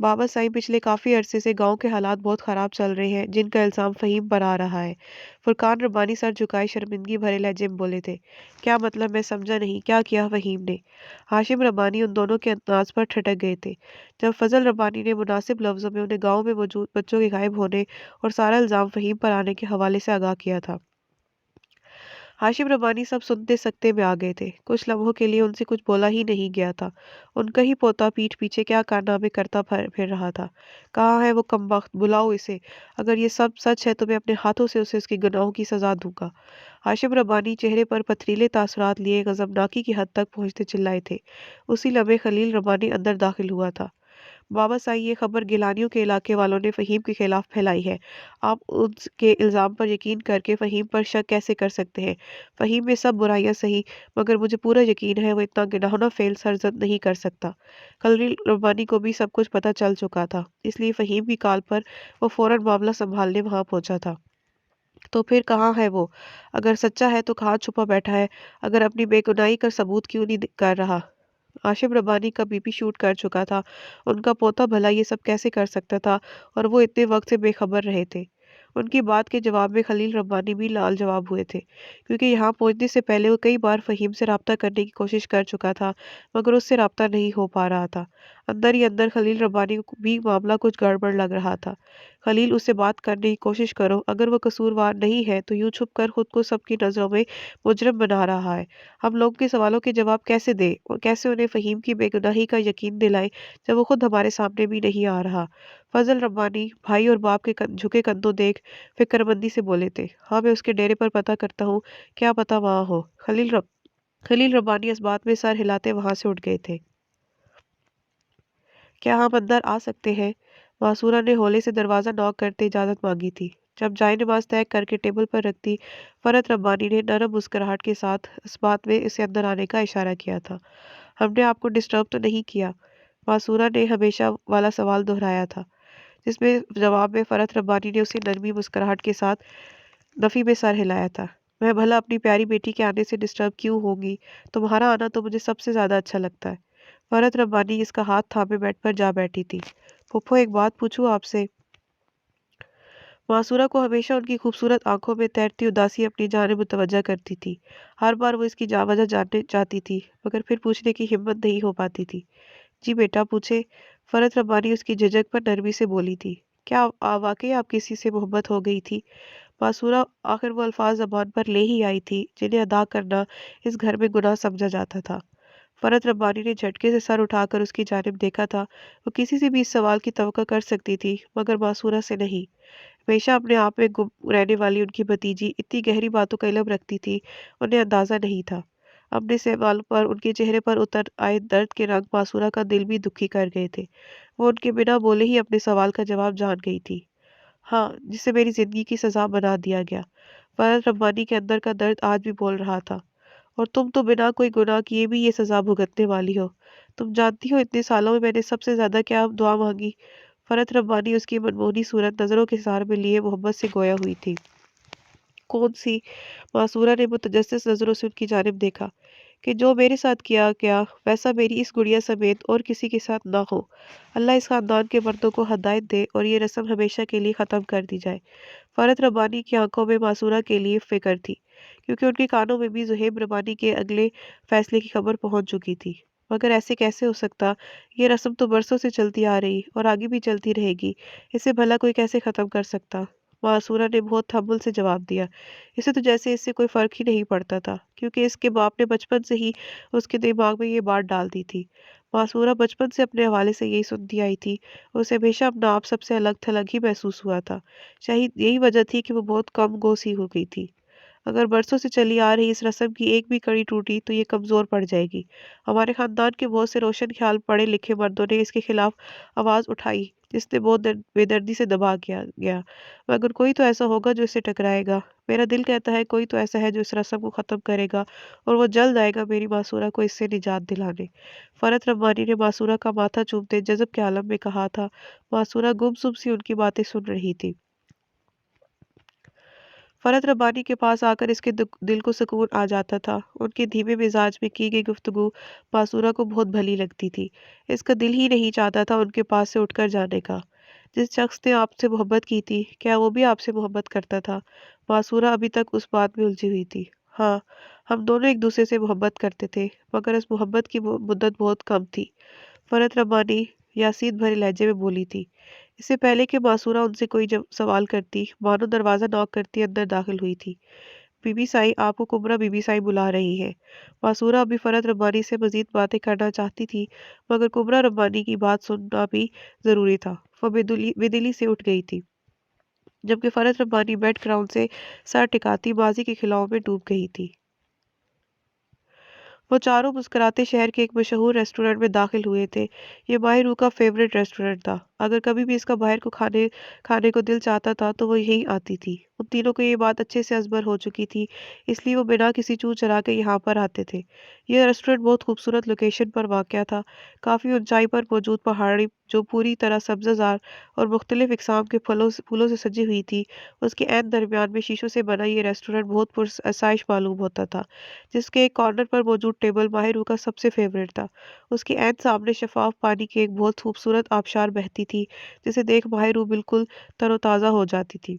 بابا صاحب پچھلے کافی عرصے سے گاؤں کے حالات بہت خراب چل رہے ہیں جن کا الزام فہیم پر آ رہا ہے۔ فرقان ربانی سر جھکائے شرمندگی بھرے لہجے میں بولے تھے۔ کیا مطلب؟ میں سمجھا نہیں، کیا کیا فہیم نے؟ ہاشم ربانی ان دونوں کے انداز پر ٹھٹک گئے تھے جب فضل ربانی نے مناسب لفظوں میں انہیں گاؤں میں موجود بچوں کے غائب ہونے اور سارا الزام فہیم پر آنے کے حوالے سے آگاہ کیا تھا۔ ہاشم ربانی سب سنتے سکتے میں آ گئے تھے۔ کچھ لمحوں کے لیے ان سے کچھ بولا ہی نہیں گیا تھا۔ ان کا ہی پوتا پیٹھ پیچھے کیا کارنامے کرتا پھر رہا تھا۔ کہاں ہے وہ کمبخت؟ بلاؤ اسے۔ اگر یہ سب سچ ہے تو میں اپنے ہاتھوں سے اسے اس کے گناہوں کی سزا دوں گا۔ ہاشم ربانی چہرے پر پتھریلے تاثرات لیے غضبناکی کی حد تک پہنچتے چلائے تھے۔ اسی لمحے خلیل ربانی اندر داخل ہوا تھا۔ بابا صاحب، یہ خبر گیلانیوں کے علاقے والوں نے فہیم کے خلاف پھیلائی ہے۔ آپ اس کے الزام پر یقین کر کے فہیم پر شک کیسے کر سکتے ہیں؟ فہیم میں سب برائیاں صحیح، مگر مجھے پورا یقین ہے وہ اتنا گناہوں فعل سرزد نہیں کر سکتا۔ خلیل ربانی کو بھی سب کچھ پتہ چل چکا تھا، اس لیے فہیم کی کال پر وہ فوراً معاملہ سنبھالنے وہاں پہنچا تھا۔ تو پھر کہاں ہے وہ؟ اگر سچا ہے تو کہاں چھپا بیٹھا ہے؟ اگر اپنی بے گناہی کا ثبوت کیوں نہیں کر رہا؟ ہاشم ربانی کا بی پی شوٹ کر چکا تھا۔ ان کا پوتا بھلا یہ سب کیسے کر سکتا تھا اور وہ اتنے وقت سے بے خبر رہے تھے؟ ان کی بات کے جواب میں خلیل ربانی بھی لال جواب ہوئے تھے، کیونکہ یہاں پہنچنے سے پہلے وہ کئی بار فہیم سے رابطہ کرنے کی کوشش کر چکا تھا، مگر اس سے رابطہ نہیں ہو پا رہا تھا۔ اندر ہی اندر خلیل ربانی کو بھی معاملہ کچھ گڑبڑ لگ رہا تھا۔ خلیل، اس سے بات کرنے کی کوشش کرو، اگر وہ قصوروار نہیں ہے تو یوں چھپ کر خود کو سب کی نظروں میں مجرم بنا رہا ہے۔ ہم لوگوں کے سوالوں کے جواب کیسے دیں اور کیسے انہیں فہیم کی بے گناہی کا یقین دلائیں جب وہ خود ہمارے سامنے بھی نہیں آ رہا؟ فضل ربانی بھائی اور باپ کے جھکے کندھوں دیکھ فکرمندی سے بولے تھے۔ ہاں، میں اس کے ڈیرے پر پتہ کرتا ہوں، کیا پتہ وہاں ہو۔ خلیل ربانی اس بات میں سر ہلاتے وہاں سے اٹھ گئے تھے۔ کیا ہم اندر آ سکتے ہیں؟ معصورہ نے ہولے سے دروازہ نوک کرتے اجازت مانگی تھی۔ جب جائے نماز طے کر کے ٹیبل پر رکھتی، فرت ربانی نے نرم مسکراہٹ کے ساتھ اس بات میں اسے اندر آنے کا اشارہ کیا تھا۔ ہم نے آپ کو ڈسٹرب تو نہیں کیا؟ معصورہ نے ہمیشہ والا سوال دہرایا تھا، جس میں جواب میں فرت ربانی نے اسے نرمی مسکراہٹ کے ساتھ نفی میں سر ہلایا تھا۔ میں بھلا اپنی پیاری بیٹی کے آنے سے ڈسٹرب کیوں ہوں گی؟ تمہارا آنا تو مجھے سب سے زیادہ اچھا لگتا ہے۔ فرت ربانی اس کا ہاتھ تھامے بیڈ پر جا بیٹھی تھی۔ پھپھو، ایک بات پوچھوں آپ سے؟ معصورہ کو ہمیشہ ان کی خوبصورت آنکھوں میں تیرتی اداسی اپنی جانب متوجہ کرتی تھی۔ ہر بار وہ اس کی وجہ جاننے چاہتی تھی، مگر پھر پوچھنے کی ہمت نہیں ہو پاتی تھی۔ جی بیٹا، پوچھے۔ فرت ربانی اس کی جھجک پر نرمی سے بولی تھی۔ کیا واقعی آپ کسی سے محبت ہو گئی تھی؟ معصورہ آخر وہ الفاظ زبان پر لے ہی آئی تھی جنہیں ادا کرنا اس گھر میں گناہ سمجھا جاتا تھا۔ فرت ربانی نے جھٹکے سے سر اٹھا کر اس کی جانب دیکھا تھا۔ وہ کسی سے بھی اس سوال کی توقع کر سکتی تھی، مگر معصورہ سے نہیں۔ ہمیشہ اپنے آپ میں گم رہنے والی ان کی بھتیجی اتنی گہری باتوں کا علم رکھتی تھی، انہیں اندازہ نہیں تھا۔ اپنے سوال پر ان کے چہرے پر اتر آئے درد کے رنگ معصورہ کا دل بھی دکھی کر گئے تھے۔ وہ ان کے بنا بولے ہی اپنے سوال کا جواب جان گئی تھی۔ ہاں، جسے میری زندگی کی سزا بنا دیا گیا۔ فرت ربانی کے اندر کا درد آج بھی بول رہا تھا۔ اور تم تو بنا کوئی گناہ کیے بھی یہ سزا بھگتنے والی ہو۔ تم جانتی ہو اتنے سالوں میں نے سب سے زیادہ کیا دعا مانگی؟ فرت ربانی اس کی منموہنی صورت نظروں کے سہار میں لیے محبت سے گویا ہوئی تھی۔ کون سی؟ معصورہ نے متجسس نظروں سے ان کی جانب دیکھا۔ کہ جو میرے ساتھ کیا گیا ویسا میری اس گڑیا سمیت اور کسی کے ساتھ نہ ہو۔ اللہ اس خاندان کے مردوں کو ہدایت دے اور یہ رسم ہمیشہ کے لیے ختم کر دی جائے۔ فرت ربانی کی آنکھوں میں معصورہ کے لیے فکر تھی، کیونکہ ان کے کانوں میں بھی زہیب ربانی کے اگلے فیصلے کی خبر پہنچ چکی تھی۔ مگر ایسے کیسے ہو سکتا؟ یہ رسم تو برسوں سے چلتی آ رہی اور آگے بھی چلتی رہے گی، اسے بھلا کوئی کیسے ختم کر سکتا؟ معصورہ نے بہت تحمل سے جواب دیا۔ اسے تو جیسے اس سے کوئی فرق ہی نہیں پڑتا تھا، کیونکہ اس کے باپ نے بچپن سے ہی اس کے دماغ میں یہ بات ڈال دی تھی۔ معصورہ بچپن سے اپنے حوالے سے یہی سنتی آئی تھی، اسے ہمیشہ اپنا آپ سب سے الگ تھلگ ہی محسوس ہوا تھا۔ شاید یہی وجہ تھی کہ وہ بہت کم گو سی ہو گئی تھی۔ اگر برسوں سے چلی آ رہی اس رسم کی ایک بھی کڑی ٹوٹی تو یہ کمزور پڑ جائے گی۔ ہمارے خاندان کے بہت سے روشن خیال پڑھے لکھے مردوں نے اس کے خلاف آواز اٹھائی، جس نے بہت بے دردی سے دبا گیا، مگر کوئی تو ایسا ہوگا جو اسے ٹکرائے گا۔ میرا دل کہتا ہے کوئی تو ایسا ہے جو اس رسم کو ختم کرے گا، اور وہ جلد آئے گا میری معصورہ کو اس سے نجات دلانے۔ فرت ربانی نے معصورہ کا ماتھا چومتے جذب کے عالم میں کہا تھا۔ معصورہ گم سم سی ان کی باتیں سن رہی تھی۔ فرحت ربانی کے پاس آ کر اس کے دل کو سکون آ جاتا تھا۔ ان کے دھیمے مزاج میں کی گئی گفتگو معصورہ کو بہت بھلی لگتی تھی۔ اس کا دل ہی نہیں چاہتا تھا ان کے پاس سے اٹھ کر جانے کا۔ جس شخص نے آپ سے محبت کی تھی، کیا وہ بھی آپ سے محبت کرتا تھا؟ معصورہ ابھی تک اس بات میں الجھی ہوئی تھی۔ ہاں، ہم دونوں ایک دوسرے سے محبت کرتے تھے، مگر اس محبت کی مدت بہت کم تھی، فرحت ربانی یاسین بھرے لہجے میں بولی تھی۔ اس سے پہلے کہ معصورہ ان سے کوئی سوال کرتی، بانو دروازہ نوک کرتی اندر داخل ہوئی تھی۔ بی بی سائی، آپ کو کبرا بی بی سائی بلا رہی ہے۔ معصورہ ابھی فرحت ربانی سے مزید باتیں کرنا چاہتی تھی، مگر کبرا ربانی کی بات سننا بھی ضروری تھا۔ وہ بے دلی سے اٹھ گئی تھی، جبکہ فرحت ربانی بیڈ گراؤنڈ سے سر ٹکاتی ماضی کے خلاؤں میں ڈوب گئی تھی۔ وہ چاروں مسکراتے شہر کے ایک مشہور ریسٹورنٹ میں داخل ہوئے تھے۔ یہ ماہر روح کا فیوریٹ ریسٹورنٹ تھا۔ اگر کبھی بھی اس کا باہر کو کھانے کو دل چاہتا تھا تو وہ یہیں آتی تھی۔ ان تینوں کو یہ بات اچھے سے ازبر ہو چکی تھی، اس لیے وہ بنا کسی چوں چرا کے یہاں پر آتے تھے۔ یہ ریسٹورنٹ بہت خوبصورت لوکیشن پر واقع تھا، کافی اونچائی پر موجود پہاڑی جو پوری طرح سبزہ زار اور مختلف اقسام کے پھولوں سے سجی ہوئی تھی، اس کے عین درمیان میں شیشوں سے بنا یہ ریسٹورنٹ بہت پرآسائش معلوم ہوتا تھا، جس کے ایک کارنر پر موجود ٹیبل ماہر روح کا سب سے فیوریٹ تھا۔ اس کے عین سامنے شفاف پانی کی ایک بہت خوبصورت آبشار بہتی تھی، جسے دیکھ ماہر روح بالکل تر و تازہ ہو جاتی تھی۔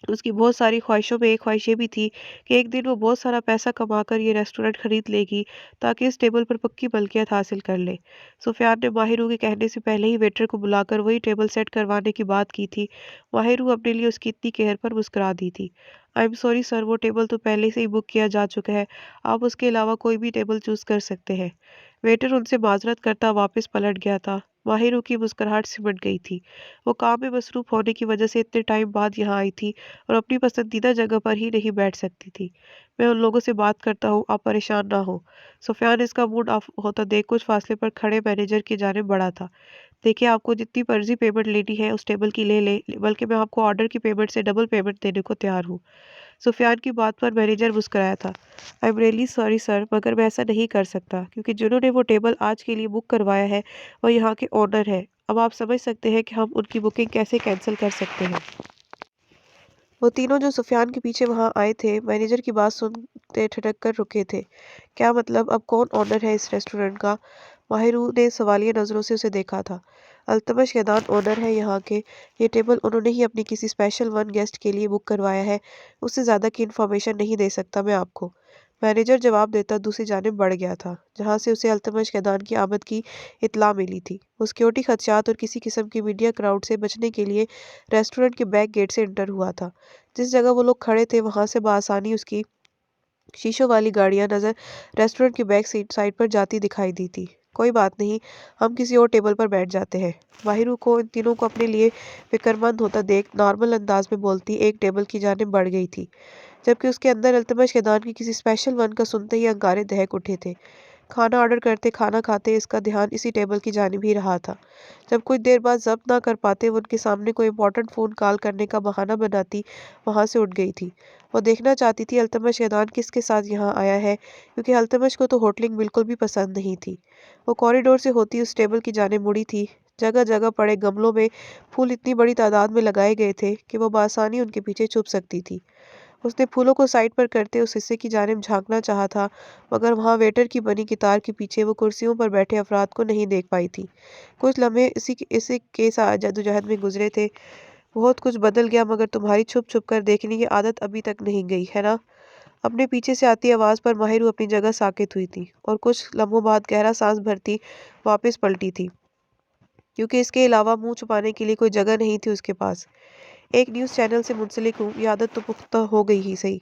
اس کی بہت ساری خواہشوں میں ایک خواہش یہ بھی تھی کہ ایک دن وہ بہت سارا پیسہ کما کر یہ ریسٹورنٹ خرید لے گی تاکہ اس ٹیبل پر پکی ملکیت حاصل کر لے۔ سفیان نے ماہر روح کے کہنے سے پہلے ہی ویٹر کو بلا کر وہی ٹیبل سیٹ کروانے کی بات کی تھی۔ ماہر روح اپنے لیے اس کی اتنی قہر پر مسکرا دی تھی۔ آئی ایم سوری سر، وہ ٹیبل تو پہلے سے ہی بک کیا جا چکا ہے، آپ اس کے علاوہ کوئی بھی ٹیبل چوز کر سکتے ہیں۔ ویٹر ان سے معذرت کرتا واپس پلٹ گیا تھا۔ ماہر روح کی مسکراہٹ سمٹ گئی تھی۔ وہ کام میں مصروف ہونے کی وجہ سے اتنے ٹائم بعد یہاں آئی تھی اور اپنی پسندیدہ جگہ پر ہی نہیں بیٹھ سکتی تھی۔ میں ان لوگوں سے بات کرتا ہوں، آپ پریشان نہ ہو۔ سفیان اس کا موڈ آف ہوتا دیکھ کچھ فاصلے پر کھڑے مینیجر کی جانب بڑھا تھا۔ دیکھیں، آپ کو جتنی مرضی پیمنٹ لینی ہے اس ٹیبل کی لے لیں، بلکہ میں آپ کو آرڈر کی پیمنٹ سے ڈبل پیمنٹ دینے کو تیار ہوں۔ سفیان کی بات پر مینیجر مسکرایا تھا۔ I am really sorry sir, مگر میں ایسا نہیں کر سکتا، کیونکہ جنہوں نے وہ ٹیبل آج کے لیے بک کروایا ہے وہ یہاں کے اونر ہیں۔ اب آپ سمجھ سکتے ہیں کہ ہم ان کی بکنگ کیسے کینسل کر سکتے ہیں۔ وہ تینوں جو سفیان کے پیچھے وہاں آئے تھے، مینیجر کی بات سنتے ٹھٹک کر رکے تھے۔ کیا مطلب؟ اب کون اونر ہے اس ریسٹورنٹ کا؟ ماہر روح نے سوالیہ نظروں سے اسے دیکھا تھا۔ التمش کیدان اونر ہے یہاں کے۔ یہ ٹیبل انہوں نے ہی اپنی کسی اسپیشل ون گیسٹ کے لیے بک کروایا ہے، اس سے زیادہ کی انفارمیشن نہیں دے سکتا میں آپ کو۔ مینیجر جواب دیتا دوسری جانب بڑھ گیا تھا، جہاں سے اسے التمش کیدان کی آمد کی اطلاع ملی تھی۔ وہ سیکیورٹی خدشات اور کسی قسم کی میڈیا کراؤڈ سے بچنے کے لیے ریسٹورنٹ کے بیک گیٹ سے انٹر ہوا تھا۔ جس جگہ وہ لوگ کھڑے تھے وہاں سے بآسانی اس کی شیشوں والی گاڑیاں نظر ریسٹورنٹ کی بیک سائڈ پر جاتی دکھائی دی تھی۔ کوئی بات نہیں، ہم کسی اور ٹیبل پر بیٹھ جاتے ہیں۔ ماہر روح کو ان تینوں کو اپنے لیے فکرمند ہوتا دیکھ نارمل انداز میں بولتی ایک ٹیبل کی جانب بڑھ گئی تھی، جبکہ اس کے اندر التمش کیدان کی کسی اسپیشل ون کا سنتے ہی انگارے دہک اٹھے تھے۔ کھانا آرڈر کرتے کھانا کھاتے اس کا دھیان اسی ٹیبل کی جانب ہی رہا تھا۔ جب کچھ دیر بعد ضبط نہ کر پاتے وہ ان کے سامنے کوئی امپورٹنٹ فون کال کرنے کا بہانہ بناتی وہاں سے اٹھ گئی تھی۔ وہ دیکھنا چاہتی تھی التمش کیدان کس کے ساتھ یہاں آیا ہے، کیونکہ التمش کو تو ہوٹلنگ بالکل بھی پسند نہیں تھی۔ وہ کوریڈور سے ہوتی اس ٹیبل کی جانب مڑی تھی۔ جگہ جگہ پڑے گملوں میں پھول اتنی بڑی تعداد میں لگائے گئے تھے کہ وہ بآسانی ان کے پیچھے چھپ سکتی تھی۔ اس نے پھولوں کو سائڈ پر کرتے اس حصے کی جانب جھانکنا چاہا تھا، مگر وہاں ویٹر کی بنی قطار کے پیچھے وہ کرسیوں پر بیٹھے افراد کو نہیں دیکھ پائی تھی۔ کچھ لمحے اسی کے ساتھ جدوجہد میں گزرے تھے۔ بہت کچھ بدل گیا، مگر تمہاری چھپ چھپ کر دیکھنے کی عادت ابھی تک نہیں گئی ہے نا؟ اپنے پیچھے سے آتی آواز پر ماہر روح اپنی جگہ ساکت ہوئی تھی اور کچھ لمحوں بعد گہرا سانس بھرتی واپس پلٹی تھی، کیونکہ اس کے علاوہ منہ چھپانے کے لیے کوئی جگہ نہیں تھی اس کے پاس۔ ایک نیوز چینل سے منسلک ہوں، یہ عادت تو پختہ ہو گئی ہی صحیح۔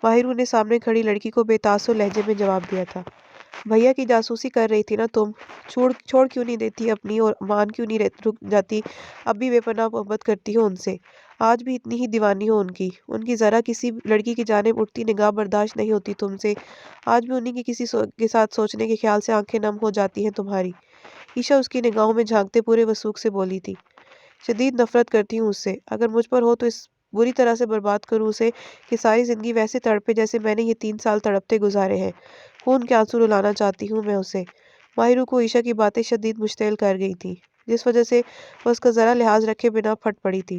ماہر روح نے سامنے کھڑی لڑکی کو بے تاثر لہجے میں جواب دیا تھا۔ بھیا کی جاسوسی کر رہی تھی نا تم؟ چھوڑ کیوں نہیں دیتی اپنی، اور مان کیوں نہیں رک جاتی؟ اب بھی بے پناہ محبت کرتی ہو ان سے، آج بھی اتنی ہی دیوانی ہو ان کی ذرا کسی لڑکی کی جانب اٹھتی نگاہ برداشت نہیں ہوتی تم سے، آج بھی انہی کی کسی کے ساتھ سوچنے کے خیال سے آنکھیں نم ہو جاتی ہیں تمہاری۔ عیشا اس کی نگاہوں میں جھانکتے پورے وثوق سے بولی تھی۔ شدید نفرت کرتی ہوں اس سے، اگر مجھ پر ہو تو اس بری طرح سے برباد کروں اسے کہ ساری زندگی ویسے تڑپے جیسے میں نے یہ 3 سال تڑپتے گزارے ہیں۔ خون کے آنسو رلانا چاہتی ہوں میں اسے۔ ماہر روح کو عیشا کی باتیں شدید مشتعل کر گئی تھیں، جس وجہ سے وہ اس کا ذرا لحاظ رکھے بنا پھٹ پڑی تھی۔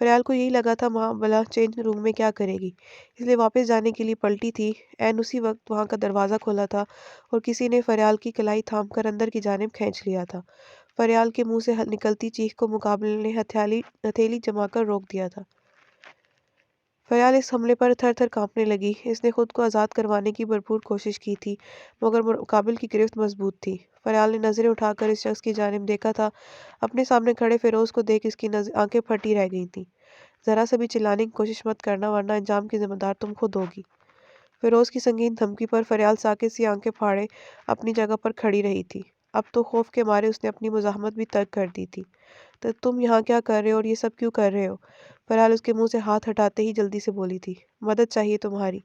فریال کو یہی لگا تھا وہاں بلا چینج روم میں کیا کرے گی، اس لیے واپس جانے کے لیے پلٹی تھی۔ عین اسی وقت وہاں کا دروازہ کھولا تھا اور کسی نے فریال کی کلائی تھام کر اندر کی جانب کھینچ لیا تھا۔ فریال کے منہ سے نکلتی چیخ کو مقابل نے ہتھیلی جما کر روک دیا تھا۔ فریال اس حملے پر تھر تھر کانپنے لگی۔ اس نے خود کو آزاد کروانے کی بھرپور کوشش کی تھی مگر مقابل کی گرفت مضبوط تھی۔ فریال نے نظریں اٹھا کر اس شخص کی جانب دیکھا تھا۔ اپنے سامنے کھڑے فیروز کو دیکھ اس کی آنکھیں پھٹی رہ گئی تھیں۔ ذرا سا بھی چلانے کی کوشش مت کرنا ورنہ انجام کی ذمہ دار تم خود ہوگی۔ فیروز کی سنگین دھمکی پر فریال ساکت سی آنکھیں پھاڑے اپنی جگہ پر کھڑی رہی تھی۔ اب تو خوف کے مارے اس نے اپنی مزاحمت بھی ترک کر دی تھی۔ تو تم یہاں کیا کر رہے ہو اور یہ سب کیوں کر رہے ہو؟ فریال اس کے منہ سے ہاتھ ہٹاتے ہی جلدی سے بولی تھی۔ مدد چاہیے تمہاری۔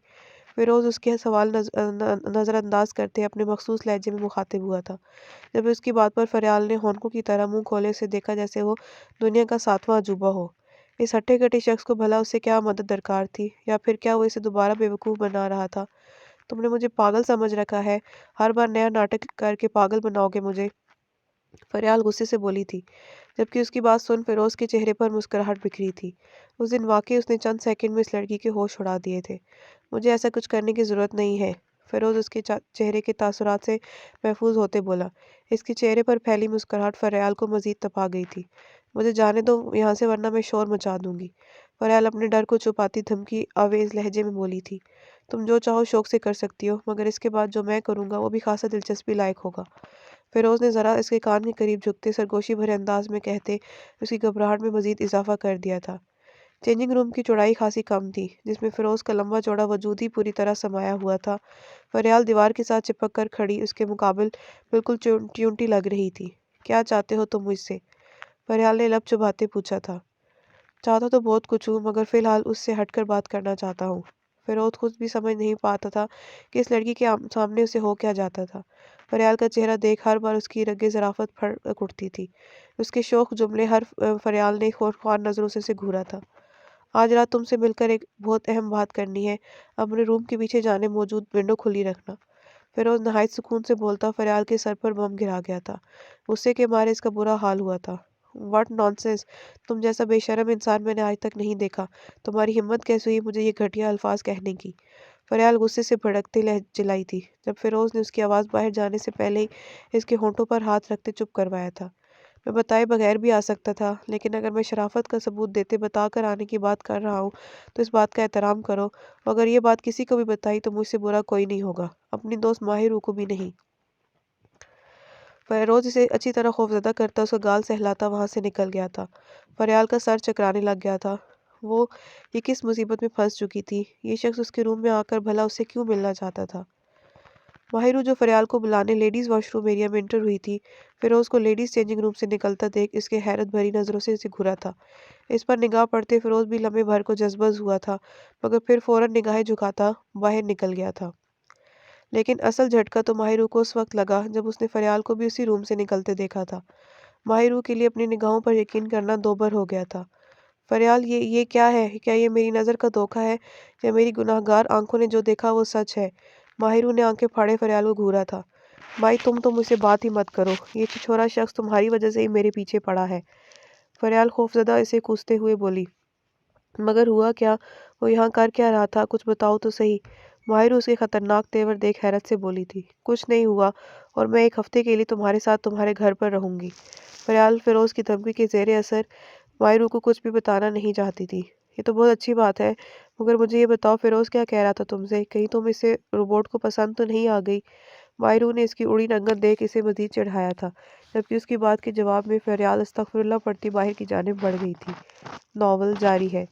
فیروز اس کے سوال نظر انداز کرتے اپنے مخصوص لہجے میں مخاطب ہوا تھا۔ جب اس کی بات پر فریال نے ہونکوں کی طرح منہ کھولے اسے دیکھا جیسے وہ دنیا کا 7واں عجوبہ ہو۔ اس ہٹے کٹے شخص کو بھلا اس سے کیا مدد درکار تھی، یا پھر کیا وہ اسے دوبارہ بے وقوف بنا رہا تھا؟ تم نے مجھے پاگل سمجھ رکھا ہے، ہر بار نیا ناٹک کر کے پاگل بناؤ گے مجھے، فریال غصے سے بولی تھی، جبکہ اس کی بات سن فیروز کے چہرے پر مسکراہٹ بکھری تھی۔ اس دن واقعی اس نے چند سیکنڈ میں اس لڑکی کے ہوش اڑا دیے تھے۔ مجھے ایسا کچھ کرنے کی ضرورت نہیں ہے، فیروز اس کے چہرے کے تاثرات سے محفوظ ہوتے بولا۔ اس کے چہرے پر پھیلی مسکراہٹ فریال کو مزید تپا گئی تھی۔ مجھے جانے دو یہاں سے ورنہ میں شور مچا دوں گی، فریال اپنے ڈر کو چھپاتی دھمکی آویز لہجے میں بولی تھی۔ تم جو چاہو شوق سے کر سکتی ہو مگر اس کے بعد جو میں کروں گا وہ بھی خاصا دلچسپی لائق ہوگا، فیروز نے ذرا اس کے کان کے قریب جھکتے سرگوشی بھرے انداز میں کہتے اس کی گھبراہٹ میں مزید اضافہ کر دیا تھا۔ چینجنگ روم کی چوڑائی خاصی کم تھی جس میں فیروز کا لمبا چوڑا وجود ہی پوری طرح سمایا ہوا تھا۔ فریال دیوار کے ساتھ چپک کر کھڑی اس کے مقابل بالکل ٹیونٹی لگ رہی تھی۔ کیا چاہتے ہو تم مجھ سے؟ فریال نے لب چباتے پوچھا تھا۔ چاہتا تو بہت کچھ ہوں مگر فی الحال اس سے ہٹ کر بات کرنا چاہتا ہوں۔ فیروز خود بھی سمجھ نہیں پاتا تھا کہ اس لڑکی کے سامنے اسے ہو کیا جاتا تھا۔ فریال کا چہرہ دیکھ ہر بار اس کی رگِ ظرافت پھڑک اٹھتی تھی۔ اس کے شوخ جملے ہر فریال نے خوار نظروں سے اسے گھورا تھا۔ آج رات تم سے مل کر ایک بہت اہم بات کرنی ہے، اپنے روم کے پیچھے جانب موجود ونڈو کھلی رکھنا۔ فیروز نہایت سکون سے بولتا فریال کے سر پر بم گرا گیا تھا۔ غصے کے مارے اس کا برا حال ہوا تھا۔ واٹ نانسنس، تم جیسا بے شرم انسان میں نے آج تک نہیں دیکھا، تمہاری ہمت کیسے ہوئی مجھے یہ گھٹیا الفاظ کہنے کی؟ فریال غصے سے بھڑکتے چلائی تھی جب فیروز نے اس کی آواز باہر جانے سے پہلے ہی اس کے ہونٹوں پر ہاتھ رکھتے چپ کروایا تھا۔ میں بتائے بغیر بھی آ سکتا تھا لیکن اگر میں شرافت کا ثبوت دیتے بتا کر آنے کی بات کر رہا ہوں تو اس بات کا احترام کرو، اور اگر یہ بات کسی کو بھی بتائی تو مجھ سے برا کوئی نہیں ہوگا، اپنی دوست ماہرو کو بھی نہیں۔ فیروز اسے اچھی طرح خوفزدہ کرتا اس کا گال سہلاتا وہاں سے نکل گیا تھا۔ فریال کا سر چکرانے لگ گیا تھا۔ وہ یہ کس مصیبت میں پھنس چکی تھی؟ یہ شخص اس کے روم میں آ کر بھلا اس سے کیوں ملنا چاہتا تھا؟ ماہرو جو فریال کو بلانے لیڈیز واش روم ایریا میں انٹر ہوئی تھی، فیروز کو لیڈیز چینجنگ روم سے نکلتا دیکھ اس کے حیرت بھری نظروں سے اسے گھورا تھا۔ اس پر نگاہ پڑتے فیروز بھی لمحے بھر کو جذبز ہوا تھا مگر پھر فوراً نگاہیں جھکاتا باہر نکل گیا تھا۔ لیکن اصل جھٹکا تو ماہرو کو اس وقت لگا جب اس نے فریال کو بھی اسی روم سے نکلتے دیکھا تھا۔ ماہرو کے لیے اپنی نگاہوں پر یقین کرنا دوبر ہو گیا تھا۔ فریال یہ کیا ہے؟ کیا یہ میری نظر کا دھوکہ ہے یا میری گناہ گار آنکھوں نے جو دیکھا وہ سچ ہے؟ ماہرو نے آنکھیں پھاڑے فریال کو گھورا تھا۔ بھائی تم تو مجھ سے بات ہی مت کرو، یہ چھچورا شخص تمہاری وجہ سے ہی میرے پیچھے پڑا ہے، فریال خوفزدہ اسے کوستے ہوئے بولی۔ مگر ہوا کیا؟ وہ یہاں کر کیا رہا تھا؟ کچھ بتاؤ تو صحیح، ماہرو اس کے خطرناک تیور دیکھ حیرت سے بولی تھی۔ کچھ نہیں ہوا اور میں ایک ہفتے کے لیے تمہارے ساتھ تمہارے گھر پر رہوں گی۔ فریال فیروز کی دھمکی کے زیر اثر ماہرو کو کچھ بھی بتانا نہیں چاہتی تھی۔ یہ تو بہت اچھی بات ہے مگر مجھے یہ بتاؤ فیروز کیا کہہ رہا تھا تم سے؟ کہیں تم اسے روبوٹ کو پسند تو نہیں آ گئی؟ ماہرو نے اس کی اڑی رنگت دیکھ اسے مزید چڑھایا تھا جبکہ اس کی بات کے جواب میں فریال استغفر اللہ پڑھتی باہر کی جانب بڑھ گئی تھی۔ ناول جاری ہے۔